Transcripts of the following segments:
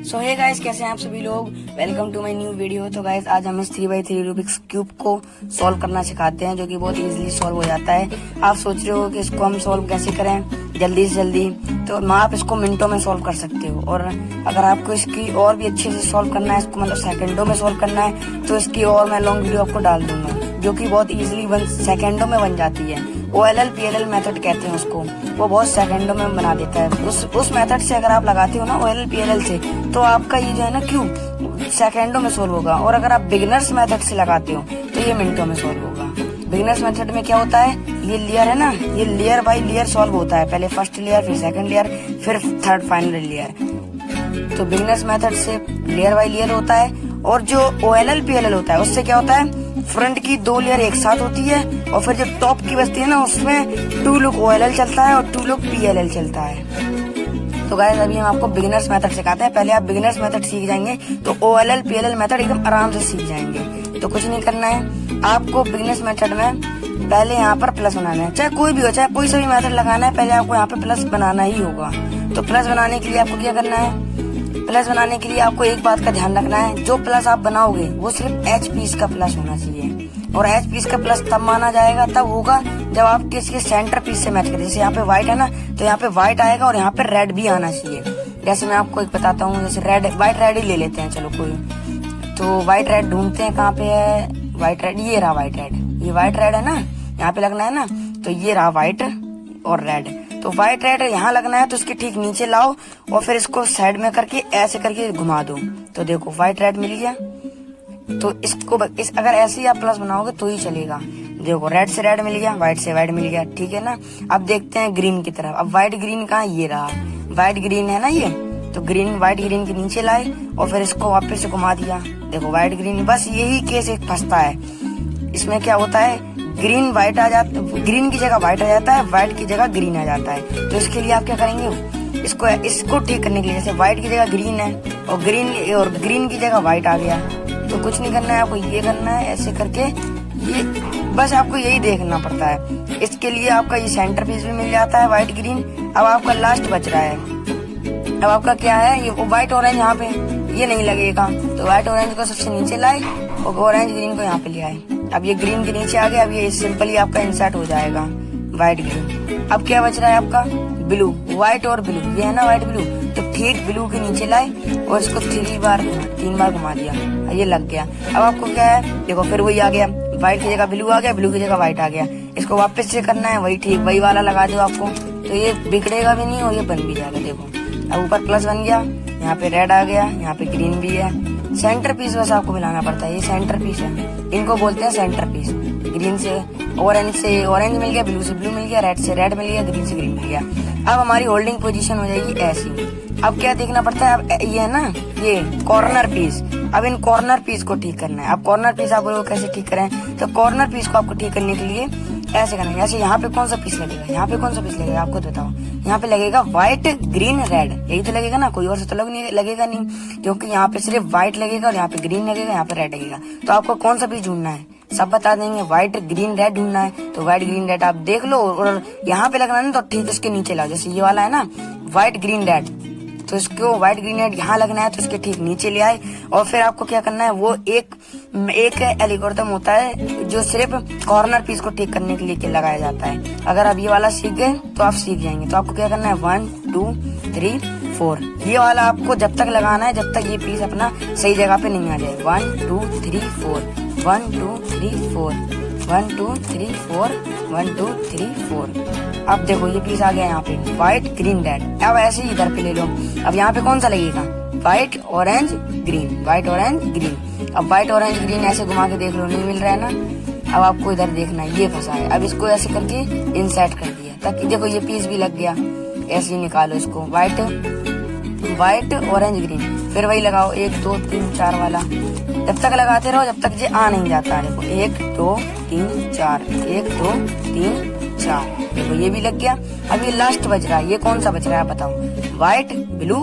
सो hey guys, कैसे हैं आप सभी लोग। Welcome to my new video. तो गाइस आज हम इस 3x3 रूबिक्स क्यूब को सॉल्व करना सिखाते हैं, जो कि बहुत इजीली सॉल्व हो जाता है। आप सोच रहे हो कि इसको हम सॉल्व कैसे करें जल्दी से जल्दी, तो आप इसको मिनटों में सॉल्व कर सकते हो। और अगर आपको इसकी और भी अच्छे से सॉल्व करना है, इसको मतलब सेकंडों में सॉल्व करना है, तो इसकी और मैं लॉन्ग वीडियो आपको डाल दूंगा, जो कि बहुत इजीली सेकंडों में बन जाती है। OLL PLL मेथड कहते हैं उसको, वो बहुत सेकंडों में बना देता है। उस मेथड से अगर आप लगाते हो ना OLL PLL से, तो आपका ये जो है ना क्यूब सेकंडों में सोल्व होगा। और अगर आप बिगिनर्स मेथड से लगाते हो तो ये मिनटों में सोल्व होगा। बिगिनर्स मेथड में क्या होता है, ये लेयर है ना, ये लेयर बाय लेयर सॉल्व होता है। पहले फर्स्ट लेयर, फिर सेकंड लेयर, फिर थर्ड फाइनल लेयर। तो बिगिनर्स मेथड से लेयर बाय लेयर होता है। और जो OLL PLL होता है, उससे क्या होता है, फ्रंट की 2 लेयर एक साथ होती है, और फिर जो टॉप की बचती है ना, उसमें 2 लुक OLL चलता है और 2 लुक PLL चलता है। तो गाइस अभी हम आपको बिगिनर्स मेथड सिखाते हैं। पहले आप बिगिनर्स मेथड सीख जाएंगे तो OLL PLL मेथड एकदम आराम से सीख जाएंगे। तो कुछ नहीं करना है आपको। बिगिनर्स मेथड में पहले यहाँ पर प्लस बनाना है, चाहे कोई भी हो, चाहे कोई सा भी मेथड लगाना है, पहले आपको यहाँ पे प्लस बनाना ही होगा। तो प्लस बनाने के लिए आपको क्या करना है, प्लस बनाने के लिए आपको एक बात का ध्यान रखना है, जो प्लस आप बनाओगे वो सिर्फ H पीस का प्लस होना चाहिए। और H पीस का प्लस तब माना जाएगा, तब होगा जब आप किसके सेंटर पीस से मैच करें। जैसे यहाँ पे व्हाइट है ना, तो यहाँ पे व्हाइट आएगा और यहाँ पे रेड भी आना चाहिए। जैसे मैं आपको एक बताता हूँ, जैसे रेड, व्हाइट रेड ही ले लेते हैं, चलो कोई। तो व्हाइट रेड ढूंढते हैं, कहाँ पे है व्हाइट रेड, ये रहा व्हाइट रेड। ये व्हाइट रेड है ना, यहाँ पे लगना है ना, तो ये रहा व्हाइट और रेड। तो व्हाइट रेड यहाँ लगना है, तो इसके ठीक नीचे लाओ और फिर इसको साइड में करके ऐसे करके घुमा दो। तो देखो व्हाइट रेड मिल गया। तो इसको अगर ऐसे ही आप प्लस बनाओगे तो ही चलेगा। देखो रेड से रेड मिल गया, व्हाइट से व्हाइट मिल गया, ठीक है ना। अब देखते हैं ग्रीन की तरफ। अब व्हाइट ग्रीन कहाँ, ये रहा व्हाइट ग्रीन है ना ये। तो ग्रीन व्हाइट ग्रीन के नीचे लाए और फिर इसको वापस से घुमा दिया। देखो व्हाइट ग्रीन, बस यही केस एक फंसता है। इसमें क्या होता है, ग्रीन व्हाइट आ जाता, ग्रीन की जगह व्हाइट आ जाता है, व्हाइट की जगह ग्रीन आ जाता है। तो इसके लिए आप क्या करेंगे, इसको ठीक करने के लिए, जैसे व्हाइट की जगह ग्रीन है और ग्रीन की जगह व्हाइट आ गया, तो कुछ नहीं करना है आपको, ये करना है ऐसे करके, ये बस आपको यही देखना पड़ता है। इसके लिए आपका ये सेंटर पीस भी मिल जाता है व्हाइट ग्रीन। अब आपका लास्ट बच रहा है। अब आपका क्या है, ये व्हाइट ऑरेंज यहाँ पे ये नहीं लगेगा, तो व्हाइट ऑरेंज को सबसे नीचे लाए और ऑरेंज ग्रीन को यहाँ पे ले आए। अब ये ग्रीन के नीचे आ गया। अब ये सिंपली आपका इंसर्ट हो जाएगा व्हाइट ग्रीन। अब क्या बच रहा है आपका, ब्लू, व्हाइट और ब्लू, ये है ना व्हाइट ब्लू। तो ठीक ब्लू के नीचे लाए और इसको 3 बार घुमा दिया, ये लग गया। अब आपको क्या है, देखो फिर वही आ गया, व्हाइट की जगह ब्लू आ गया, ब्लू की जगह व्हाइट आ गया। इसको वापस से करना है, वही ठीक वही वाला लगा दो आपको, तो ये बिगड़ेगा भी नहीं और ये बन भी जाएगा। देखो अब ऊपर प्लस बन गया, यहाँ पे रेड आ गया, यहाँ पे ग्रीन भी है। सेंटर पीस बस आपको मिलाना पड़ता है, ये सेंटर पीस है, इनको बोलते हैं सेंटर पीस। ग्रीन से ऑरेंज मिल गया, ब्लू से ब्लू मिल गया, रेड से रेड मिल गया, ग्रीन से ग्रीन मिल गया। अब हमारी होल्डिंग पोजीशन हो जाएगी ऐसी। अब क्या देखना पड़ता है, अब ये है ना ये कॉर्नर पीस, अब इन कॉर्नर पीस को ठीक करना है। अब कॉर्नर पीस आप लोग कैसे ठीक करें, तो कॉर्नर पीस को आपको ठीक करने के लिए ऐसे करना है। जैसे यहाँ पे कौन सा पीस लगेगा, यहाँ पे कौन सा पीस लगेगा आपको बताओ, यहाँ पे लगेगा व्हाइट ग्रीन रेड, यही तो लगेगा ना, कोई और से तो लगेगा नहीं, क्योंकि यहाँ पे सिर्फ व्हाइट लगेगा और यहाँ पे ग्रीन लगेगा, यहाँ पे रेड लगेगा। तो आपको कौन सा पीस ढूंढना है, सब बता देंगे। व्हाइट ग्रीन रेड ढूंढना है, तो व्हाइट ग्रीन रेड आप देख लो और यहाँ पे लगना है, तो ठीक उसके नीचे लाओ। जैसे ये वाला है ना व्हाइट ग्रीन रेड, तो इसको व्हाइट ग्रीन रेड यहाँ लगना है, तो इसके ठीक नीचे ले आए। और फिर आपको क्या करना है, वो एक एल्गोरिथम होता है जो सिर्फ कॉर्नर पीस को ठीक करने के लिए लगाया जाता है। अगर आप ये वाला सीख गए तो आप सीख जाएंगे। तो आपको क्या करना है, 1 2 3 4, ये वाला आपको जब तक लगाना है जब तक ये पीस अपना सही जगह पे नहीं आ जाए। 1 2 3 4, 1 2 3 4, 1 2 3 4, 1 2 3 4। अब देखो ये पीस आ गया यहाँ पे व्हाइट ग्रीन रेड। अब ऐसे ही इधर पे ले लो। अब यहाँ पे कौन सा लगेगा, white orange green, white orange green. अब व्हाइट ऑरेंज ग्रीन ऐसे घुमा के देख लो, नहीं मिल रहा है ना। अब आपको इधर देखना है, ये फंसा है। अब इसको ऐसे करके इंसर्ट कर दिया, ताकि देखो ये पीस भी लग गया। ऐसे ही निकालो इसको, व्हाइट ऑरेंज ग्रीन, फिर वही लगाओ 1 2 3 4 वाला। जब तक लगाते रहो जब तक ये आ नहीं जाता है। देखो 1 2 3 4, 1 2 3 4, देखो ये भी लग गया। अब ये लास्ट बच रहा है, ये कौन सा बच रहा है बताओ, white blue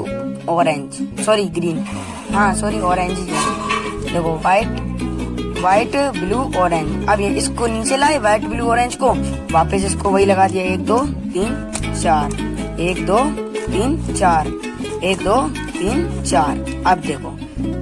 orange, sorry green, हाँ सॉरी ऑरेंज ही है। देखो व्हाइट ब्लू ऑरेंज। अब ये इसको नीचे लाए, व्हाइट ब्लू ऑरेंज को वापस इसको वही लगा दिया, 1 2 3 4, 1 2 3 4, 1 2 3 4। अब देखो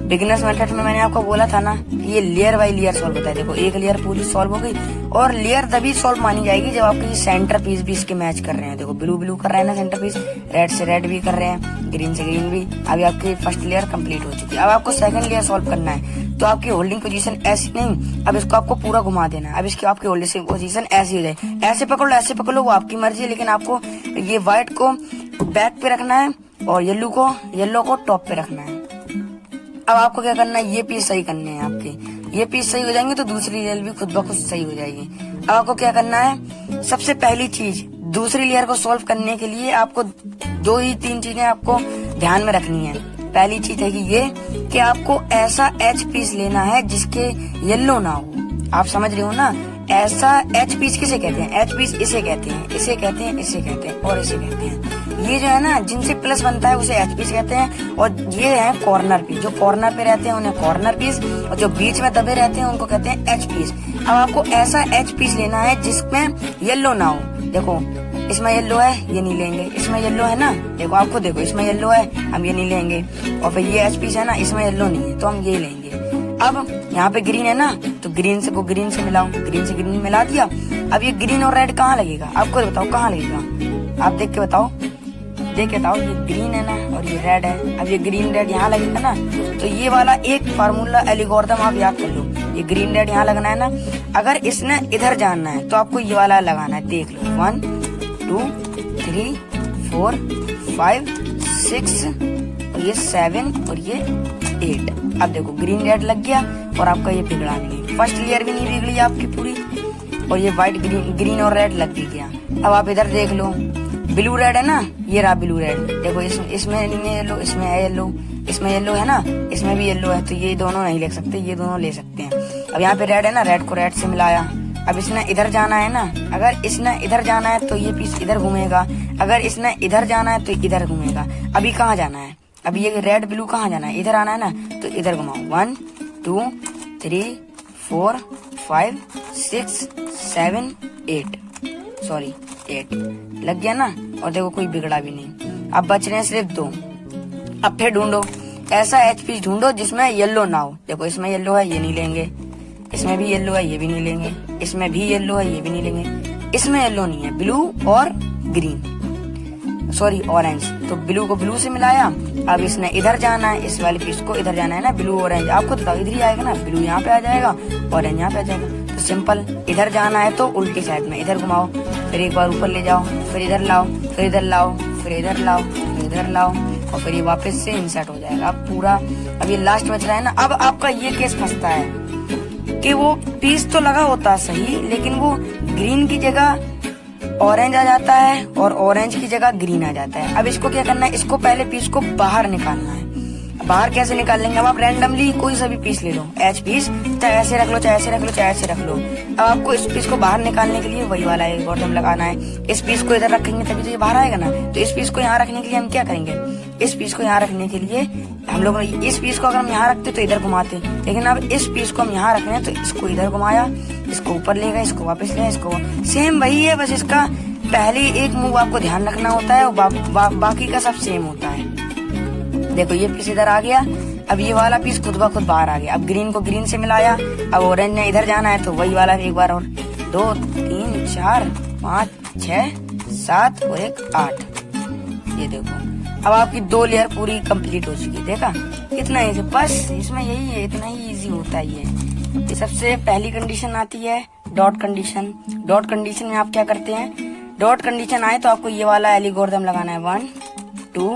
बिगिनर्स मेथड में मैंने आपको बोला था ना ये लेयर बाय लेयर सॉल्व होता है। देखो एक लेयर पूरी सॉल्व हो गई और लेयर तभी सॉल्व मानी जाएगी जब आपके सेंटर पीस भी इसके मैच कर रहे हैं। देखो ब्लू ब्लू कर रहे हैं ना सेंटर पीस, रेड से रेड भी कर रहे हैं, ग्रीन से ग्रीन भी। अभी आपकी फर्स्ट लेयर कंप्लीट हो चुकी है। अब आपको सेकंड लेयर सॉल्व करना है तो आपकी होल्डिंग पोजीशन ऐसी नहीं, अब इसको आपको पूरा घुमा देना है। अब इसकी आपकी होल्डिंग पोजीशन ऐसी हो जाए, ऐसे पकड़ लो वो आपकी मर्जी है, लेकिन आपको ये व्हाइट को बैक पे रखना है और येलो को टॉप पे रखना है। अब आपको क्या करना है, ये पीस सही करने हैं आपके। ये पीस सही हो जाएंगे तो दूसरी लेयर भी खुद ब खुद सही हो जाएगी। अब आपको क्या करना है, सबसे पहली चीज दूसरी लेयर को सॉल्व करने के लिए आपको 2 ही 3 चीजें आपको ध्यान में रखनी है। पहली चीज है कि आपको ऐसा एच पीस लेना है जिसके येलो ना हो। आप समझ रहे हो ना, ऐसा एच पीस किसे कहते हैं, एच पीस इसे कहते हैं, इसे कहते हैं, इसे कहते हैं और इसे कहते हैं। ये जो है ना जिनसे प्लस बनता है उसे एच पीस कहते हैं और ये है कॉर्नर पीस। जो कॉर्नर पे रहते हैं उन्हें कॉर्नर पीस और जो बीच में दबे रहते हैं उनको कहते हैं एच पीस। अब आपको ऐसा एच पीस लेना है जिसमें येलो ना हो। देखो इसमें येलो है, ये नहीं लेंगे। इसमें येलो है ना, देखो आपको देखो इसमें येलो है, हम ये नहीं लेंगे। और फिर ये एच पीस है ना, इसमें येलो नहीं है तो हम ये लेंगे। अब यहाँ पे ग्रीन है ना तो ग्रीन से मिलाओ, ग्रीन से ग्रीन मिला दिया। अब ये ग्रीन और रेड कहाँ लगेगा, आपको बताओ कहाँ लगेगा, आप देख के बताओ। ये ग्रीन है ना और ये रेड है। अब ये ग्रीन रेड यहाँ लगेगा ना, तो ये वाला एक फार्मूला एल्गोरिथम आप याद कर लो। ये ग्रीन रेड यहाँ लगना है ना, अगर इसने इधर जाना है तो आपको ये वाला लगाना है। देख लो 1 2 3 4 5 6 और ये 7 और ये 8। अब देखो ग्रीन रेड लग गया और आपका ये बिगड़ा नहीं, फर्स्ट लेयर भी नहीं बिगड़ी आपकी पूरी और ये व्हाइट ग्रीन और रेड लग भी गया। अब आप इधर देख लो ब्लू रेड है ना, ये रहा ब्लू रेड। देखो इसमें नहीं है येलो, इसमें है येलो, इसमें येलो है ना, इसमें भी येलो है, तो ये दोनों नहीं ले सकते, ये दोनों ले सकते हैं। अब यहाँ पे रेड है ना, रेड को रेड से मिलाया। अब इसने इधर जाना है ना, अगर इसने इधर जाना है तो ये पीस इधर घूमेगा, अगर इसने इधर जाना है तो इधर घूमेगा। अभी कहाँ जाना है, अभी ये रेड ब्लू कहाँ जाना है, इधर आना है ना, तो इधर घुमाओ 1 2 3 4 5 6 7 8 लग गया ना। और देखो कोई बिगड़ा भी नहीं। अब बच रहे हैं सिर्फ 2। अब फिर ढूंढो ऐसा एच पीस ढूंढो जिसमें येलो ना हो। देखो इसमें येलो है, ये नहीं लेंगे। इसमें भी येलो है, ये भी नहीं लेंगे। इसमें भी येलो है, ये भी नहीं लेंगे। इसमें येलो नहीं है, ब्लू और ग्रीन, सॉरी ऑरेंज। तो ब्लू को ब्लू से मिलाया। अब इसने इधर जाना है, इस वाले पीस को इधर जाना है ना, ब्लू ऑरेंज। आपको बताओ इधर ही आएगा ना, ब्लू यहाँ पे आ जाएगा, ऑरेंज यहाँ पे आ जाएगा। तो सिंपल, इधर जाना है तो उल्टी साइड में इधर घुमाओ, फिर एक बार ऊपर ले जाओ, फिर इधर लाओ, फिर इधर लाओ, फिर इधर लाओ, फिर इधर लाओ और फिर ये वापस से इंसर्ट हो जाएगा पूरा। अब ये लास्ट बच रहा है ना। अब आपका ये केस फंसता है कि वो पीस तो लगा होता है सही, लेकिन वो ग्रीन की जगह ऑरेंज आ जाता है और ऑरेंज की जगह ग्रीन आ जाता है। अब इसको क्या करना है, इसको पहले पीस को बाहर निकालना है। बाहर कैसे निकाल लेंगे, अब आप रैंडमली कोई सा भी पीस ले लो, एच पीस, चाहे ऐसे रख लो, चाहे ऐसे रख लो, चाहे ऐसे रख लो। अब आपको इस पीस को बाहर निकालने के लिए वही वाला एल्गोरिथम लगाना है। इस पीस को इधर रखेंगे तभी तो ये बाहर आएगा ना। तो इस पीस को यहाँ रखने के लिए हम क्या करेंगे, इस पीस को यहाँ रखने के लिए हम लोग इस पीस को अगर हम यहाँ रखते तो इधर घुमाते, लेकिन अब इस पीस को हम यहाँ रख रहे हैं तो इसको इधर घुमाया, इसको ऊपर ले गए, इसको वापस ले, इसको सेम वही है, बस इसका पहले एक मूव आपको ध्यान रखना होता है और बाकी का सब सेम होता है। देखो ये पीस इधर आ गया, अब ये वाला पीस खुद ब खुद बाहर आ गया। अब ग्रीन को ग्रीन से मिलाया, अब ऑरेंज ने इधर जाना है तो वही वाला एक बार और 2 3 4 5 6 7 और 1 8। ये देखो अब आपकी 2 लेयर पूरी कंप्लीट हो चुकी। देखा कितना इजी, बस इसमें यही है, इतना ही इजी होता है ये। सबसे पहली कंडीशन आती है डॉट कंडीशन। डॉट कंडीशन में आप क्या करते हैं, डॉट कंडीशन आए तो आपको ये वाला एल्गोरिथम लगाना है 1 2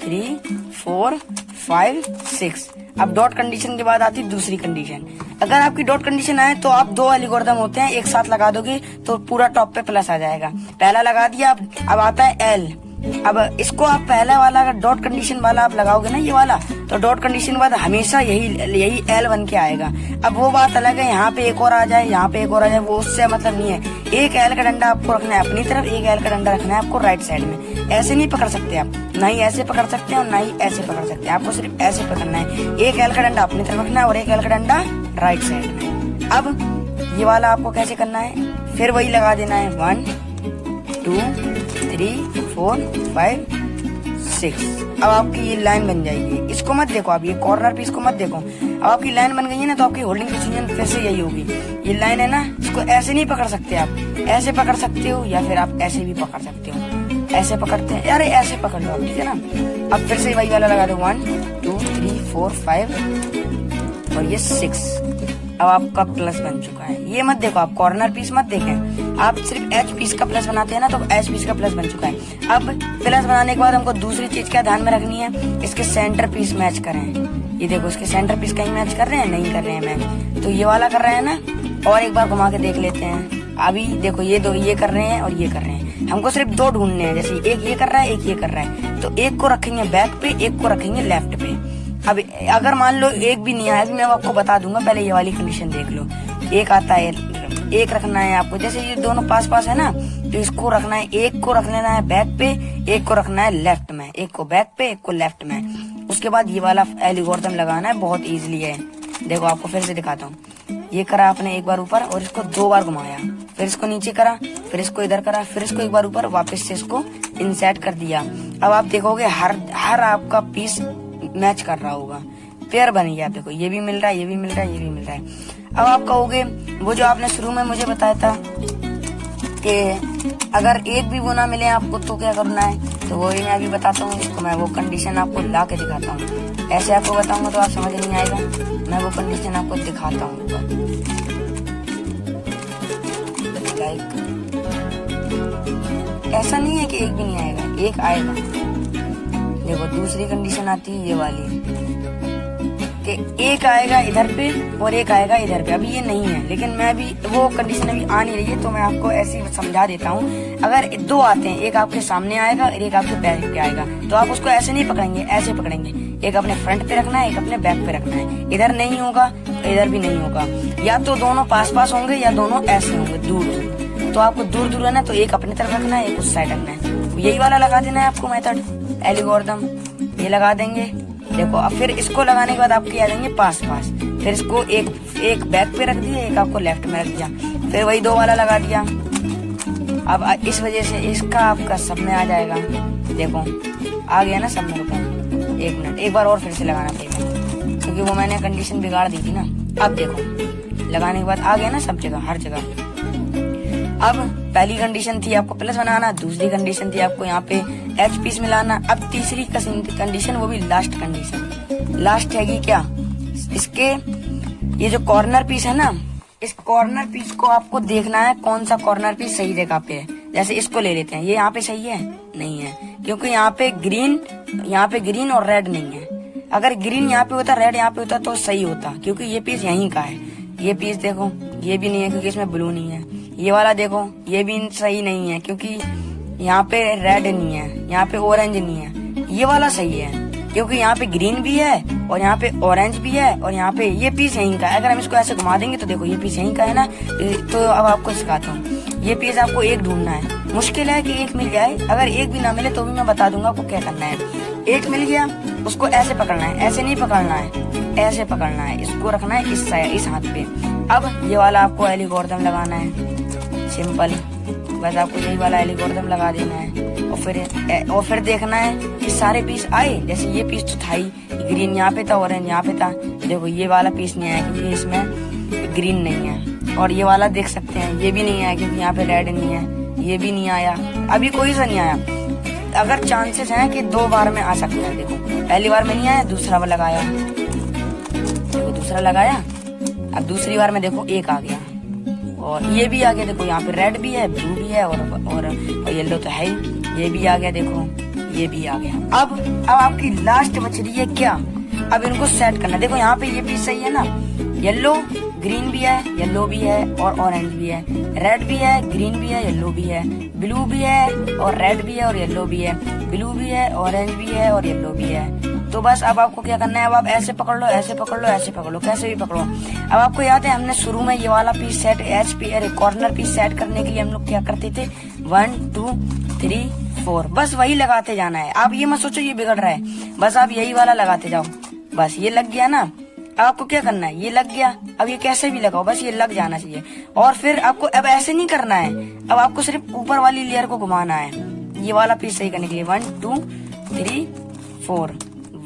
3 4 5 6। अब डॉट कंडीशन के बाद आती है दूसरी कंडीशन। अगर आपकी डॉट कंडीशन आए तो आप 2 एल्गोरिथम होते हैं, एक साथ लगा दोगे तो पूरा टॉप पे प्लस आ जाएगा। पहला लगा दिया, अब आता है एल। अब इसको आप पहला वाला अगर डॉट कंडीशन वाला आप लगाओगे ना ये वाला, तो डॉट कंडीशन के बाद हमेशा यही एल बन के आएगा। अब वो बात अलग है, यहाँ पे एक और आ जाए, यहाँ पे एक और आ जाए, वो उससे मतलब नहीं है। एक एल का डंडा आपको रखना है अपनी तरफ, एक एल का डंडा रखना है आपको राइट साइड में। ऐसे नहीं पकड़ सकते आप, ना ही ऐसे पकड़ सकते हैं और ना ही ऐसे पकड़ सकते हैं, आपको सिर्फ ऐसे पकड़ना है। एक एल का डंडा अपनी तरफ रखना है और एक एल का डंडा राइट साइड में। अब ये वाला आपको कैसे करना है, फिर वही लगा देना है 1 2 3 4 5 6। अब आपकी ये लाइन बन जाएगी। इसको मत देखो, आप ये कॉर्नर पीस को मत देखो। अब आपकी लाइन बन गई है ना, तो आपकी होल्डिंग पोजीशन फिर से यही होगी। ये लाइन है ना, इसको ऐसे नहीं पकड़ सकते आप, ऐसे पकड़ सकते हो या फिर आप ऐसे भी पकड़ सकते हो। ऐसे पकड़ते हैं, अरे ऐसे पकड़ लो आप, ठीक है ना। अब फिर से वही वाला लगा दो, 1 2 3 4 5 और ये 6। अब आपका प्लस बन चुका है। ये मत देखो, आप कॉर्नर पीस मत देखें, आप सिर्फ एच पीस का प्लस बनाते हैं ना, तो एच पीस का प्लस बन चुका है। अब प्लस बनाने के बाद हमको दूसरी चीज क्या ध्यान में रखनी है, इसके सेंटर पीस मैच करें। ये देखो, इसके सेंटर पीस कहीं मैच कर रहे हैं, नहीं कर रहे हैं मैच, तो ये वाला कर रहे हैं ना। और एक बार घुमा के देख लेते हैं। अभी देखो, ये दो ये कर रहे हैं और ये कर रहे हैं। हमको सिर्फ दो ढूंढने हैं, जैसे एक ये कर रहा है, एक ये कर रहा है, तो एक को रखेंगे बैक पे, एक को रखेंगे लेफ्ट पे। अब अगर मान लो एक भी नहीं आया, मैं आपको बता दूंगा, पहले ये वाली कंडीशन देख लो। एक आता है, एक रखना है आपको, जैसे ये दोनों पास पास है ना, तो इसको रखना है, एक को रख लेना है बैक पे, एक को रखना है लेफ्ट में, एक को बैक पे, एक को लेफ्ट में। उसके बाद ये वाला एल्गोरिथम लगाना है, बहुत इजीली है। देखो आपको फिर से दिखाता हूँ। ये करा आपने एक बार ऊपर और इसको 2 बार घुमाया, फिर इसको नीचे करा, फिर इसको इधर करा, फिर इसको एक बार ऊपर, वापस से इसको इंसर्ट कर दिया। अब आप देखोगे हर आपका पीस मैच कर रहा होगा, पेयर बन गया। आप देखो, ये भी मिल रहा है, ये भी मिल रहा है, ये भी मिल रहा है। अब आप कहोगे वो जो आपने शुरू में मुझे बताया था कि अगर एक भी वो ना मिले आपको तो क्या करना है, तो वो ही मैं अभी बताता हूँ। इसको मैं वो कंडीशन आपको ला के दिखाता हूँ। ऐसे आपको बताऊंगा तो आप समझ नहीं आएगा, मैं वो कंडीशन आपको दिखाता हूँ। लाइक ऐसा नहीं है कि एक भी नहीं आएगा, एक आएगा। देखो दूसरी कंडीशन आती है ये वाली, कि एक आएगा इधर पे और एक आएगा इधर पे। अभी ये नहीं है, लेकिन मैं भी वो कंडीशन अभी आ नहीं रही है, तो मैं आपको ऐसे ही समझा देता हूँ। अगर 2 आते हैं, एक आपके सामने आएगा और एक आपके बैक पे आएगा, तो आप उसको ऐसे नहीं पकड़ेंगे, ऐसे पकड़ेंगे। एक अपने फ्रंट पे रखना है, एक अपने बैक पे रखना है। इधर नहीं होगा तो इधर भी नहीं होगा, या तो दोनों पास पास होंगे या दोनों ऐसे होंगे दूर दूर। तो आपको दूर दूर रहना, तो एक अपनी तरफ रखना है, एक उस साइड रखना है। तो यही वाला लगा देना है आपको मेथड, एल्गोरिथम ये लगा देंगे। देखो अब फिर इसको लगाने के बाद आपके आ जाएंगे पास पास, फिर इसको एक बैक पे रख दिया, एक आपको लेफ्ट में रख दिया, फिर वही 2 वाला लगा दिया। अब इस वजह से इसका आपका सब में आ जाएगा। देखो आ गया ना सब में। रुको 1 मिनट, एक बार और फिर से लगाना पड़ेगा, क्योंकि वो मैंने कंडीशन बिगाड़ दी थी ना। अब देखो लगाने के बाद आ गया ना सब जगह, हर जगह। अब पहली कंडीशन थी आपको प्लस बनाना, दूसरी कंडीशन थी आपको यहाँ पे एच पीस मिलाना। अब तीसरी कंडीशन, वो भी लास्ट कंडीशन, लास्ट हैगी क्या, इसके ये जो कॉर्नर पीस है ना, इस कॉर्नर पीस को आपको देखना है कौन सा कॉर्नर पीस सही जगह पे है। जैसे इसको ले लेते हैं, ये यहाँ पे सही है, नहीं है, क्योंकि यहाँ पे ग्रीन और रेड नहीं है। अगर ग्रीन यहाँ पे होता, रेड यहाँ पे होता तो सही होता, क्योंकि ये पीस यहीं का है। ये पीस देखो, ये भी नहीं है क्योंकि इसमें ब्लू नहीं है। ये वाला देखो, ये भी सही नहीं है क्योंकि यहाँ पे रेड नहीं है, यहाँ पे ऑरेंज नहीं है। ये वाला सही है क्योंकि यहाँ पे ग्रीन भी है और यहाँ पे ऑरेंज भी है, और यहाँ पे ये पीस यहीं का है। अगर हम इसको ऐसे घुमा देंगे तो देखो ये पीस यहीं का है ना। तो अब आपको सिखाता हूँ, ये पीस आपको एक ढूंढना है। मुश्किल है कि एक मिल जाए, अगर एक भी ना मिले तो भी मैं बता दूंगा आपको क्या करना है। एक मिल गया, उसको ऐसे पकड़ना है, ऐसे नहीं पकड़ना है, ऐसे पकड़ना है, इसको रखना है इस हाथ पे। अब ये वाला आपको एल्गोरिथम लगाना है, सिंपल, बस आपको यही वाला एल्गोरिथम लगा देना है। और फिर देखना है कि सारे पीस आए। जैसे ये पीस तो था ही, ग्रीन यहाँ पे था, ऑरेंज यहाँ पे था। देखो ये वाला पीस नहीं आया क्योंकि इसमें ग्रीन नहीं है, और ये वाला देख सकते हैं ये भी नहीं आया क्योंकि यहाँ पे रेड नहीं है, ये भी नहीं आया, अभी कोई सा नहीं आया। अगर चांसेस हैं कि 2 बार में आ सकता है। देखो पहली बार में नहीं आया, दूसरा बार लगाया, देखो दूसरा लगाया, अब दूसरी बार में देखो एक आ गया, और ये भी आ गया। देखो यहाँ पे रेड भी है, ब्लू भी है, और येलो तो है ही, ये भी आ गया, देखो ये भी आ गया। अब आपकी लास्ट बच रही है क्या, अब इनको सेट करना। देखो यहाँ पे ये भी सही है ना, येलो ग्रीन भी है, येलो भी है और ऑरेंज भी है, रेड भी है, ग्रीन भी है, येलो भी है, ब्लू भी है और रेड भी है और येलो भी है, ब्लू भी है, ऑरेंज भी है और येलो भी है। तो बस अब आपको क्या करना है, अब आप ऐसे पकड़ लो, ऐसे पकड़ लो, ऐसे पकड़ लो, कैसे भी पकड़ो। अब आपको याद है हमने शुरू में ये वाला piece set corner piece set करने के लिए हम लोग क्या करते थे, 1 2 3 4, बस वही लगाते जाना है। आप ये मत सोचो ये बिगड़ रहा है, बस आप यही वाला लगाते जाओ। बस ये लग गया ना, अब आपको क्या करना है, ये लग गया, अब ये कैसे भी लगाओ, बस ये लग जाना चाहिए। और फिर आपको अब ऐसे नहीं करना है, अब आपको सिर्फ ऊपर वाली लेयर को घुमाना है, ये वाला पीस सही करने के लिए 1 2 3 4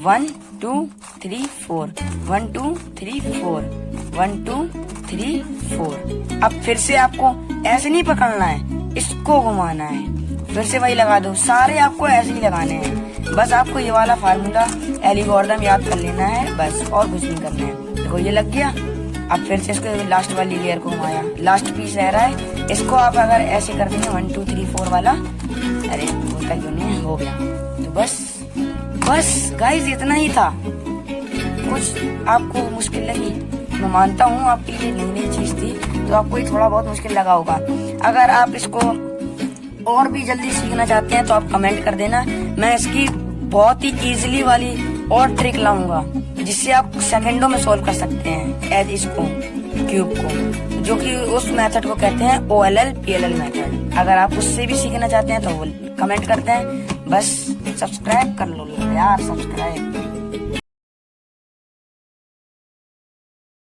1 2 3 4 1 2 3 4 1 2 3 4। अब फिर से आपको ऐसे नहीं पकड़ना है, इसको घुमाना है, फिर से वही लगा दो। सारे आपको ऐसे ही लगाने हैं। बस आपको ये वाला फार्मूला एल्गोरिथम याद कर लेना है बस, और कुछ नहीं करना है। देखो ये लग गया। अब फिर से इसको लास्ट वाली लेयर को घुमाया, लास्ट पीस रह रहा है, इसको आप अगर ऐसे कर देंगे 1 2 3 4 वाला, अरे होता क्यों नहीं, हो गया। तो बस गाइस इतना ही था। कुछ आपको मुश्किल लगी, मैं मानता हूँ आपके लिए नई चीज थी, तो आपको ये थोड़ा बहुत मुश्किल लगा होगा। अगर आप इसको और भी जल्दी सीखना चाहते हैं तो आप कमेंट कर देना, मैं इसकी बहुत ही इजीली वाली और ट्रिक लाऊंगा जिससे आप सेकंडों में सॉल्व कर सकते हैं एज इसको क्यूब को, जो कि उस मेथड को कहते हैं OLL PLL मेथड। अगर आप उससे भी सीखना चाहते हैं तो वो कमेंट करते हैं। बस सब्सक्राइब कर लो यार, सब्सक्राइब।